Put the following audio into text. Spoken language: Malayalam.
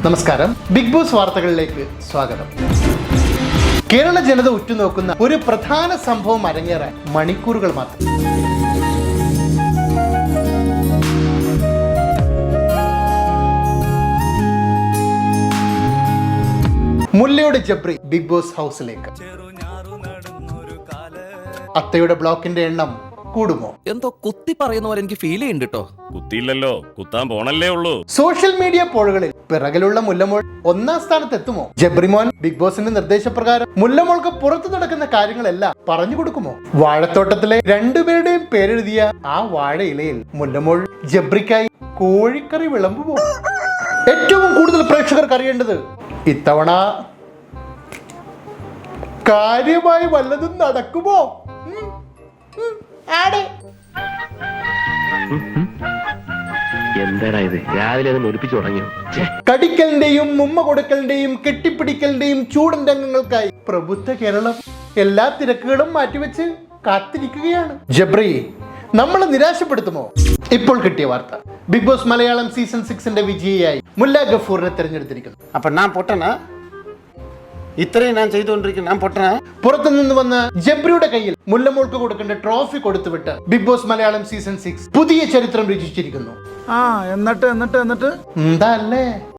നമസ്കാരം, ബിഗ് ബോസ് വാർത്തകളിലേക്ക് സ്വാഗതം. കേരള ജനത ഉറ്റുനോക്കുന്ന ഒരു പ്രധാന സംഭവം അരങ്ങേറാൻ മണിക്കൂറുകൾ മാത്രം. മുല്ലയുടെ ജബ്രി ബിഗ് ബോസ് ഹൗസിലേക്ക്. അത്തയുടെ ബ്ലോക്കിന്റെ എണ്ണം കൂടുമോ? എന്തോ കുത്തി പറയുന്ന പോലെ എനിക്ക് ഫീൽ ചെയ്യുന്നുണ്ട് കേട്ടോ. കുത്തിയില്ലല്ലോ, കുത്താൻ പോണല്ലേ ഉള്ളൂ. സോഷ്യൽ മീഡിയ പോളുകളിൽ പിറകിലുള്ള മുല്ലമോൾ ഒന്നാം സ്ഥാനത്ത് എത്തുമോ? ജബ്രിമോൻ ബിഗ് ബോസിന്റെ നിർദ്ദേശപ്രകാരം മുല്ലമോൾക്ക് പുറത്തു നടക്കുന്ന കാര്യങ്ങളെല്ലാം പറഞ്ഞു കൊടുക്കുമോ? വാഴത്തോട്ടത്തിലെ രണ്ടുപേരുടെയും പേരെഴുതിയ ആ വാഴയിലയിൽ മുല്ലമോൾ ജബ്രിക്കായി കോഴിക്കറി വിളമ്പുമോ? ഏറ്റവും കൂടുതൽ പ്രേക്ഷകർക്ക് അറിയേണ്ടത്, ഇത്തവണ കാര്യമായി വല്ലതും നടക്കുമോ? എന്താടാ ഇത്, രാവിലെ ഒലിപ്പിച്ചു തുടങ്ങിയോ? കടിക്കലിന്റെയും ഉമ്മ കൊടുക്കലിന്റെയും കെട്ടിപ്പിടിക്കലിന്റെയും ചൂടൻ രംഗങ്ങൾക്കായി പ്രബുദ്ധ കേരളം എല്ലാ തിരക്കുകളും മാറ്റിവെച്ച് കാത്തിരിക്കുകയാണ്. ജബ്രി നമ്മളെ നിരാശപ്പെടുത്തുമോ? ഇപ്പോൾ കിട്ടിയ വാർത്ത, ബിഗ് ബോസ് മലയാളം സീസൺ 6 വിജയിയായി മുല്ല ഗഫൂറിനെ തെരഞ്ഞെടുത്തിരിക്കുന്നു. അപ്പൊ ഞാൻ പൊട്ടനാ? ഇത്രയും ഞാൻ ചെയ്തുകൊണ്ടിരിക്കുന്നു, ഞാൻ പൊട്ടനാ? പുറത്തുനിന്ന് വന്ന ജബ്രിയുടെ കയ്യിൽ മുല്ലമോൾക്ക് കൊടുക്കേണ്ട ട്രോഫി കൊടുത്തുവിട്ട് ബിഗ് ബോസ് മലയാളം സീസൺ 6 പുതിയ ചരിത്രം രചിച്ചിരിക്കുന്നു. എന്നിട്ട് എന്താ അല്ലേ?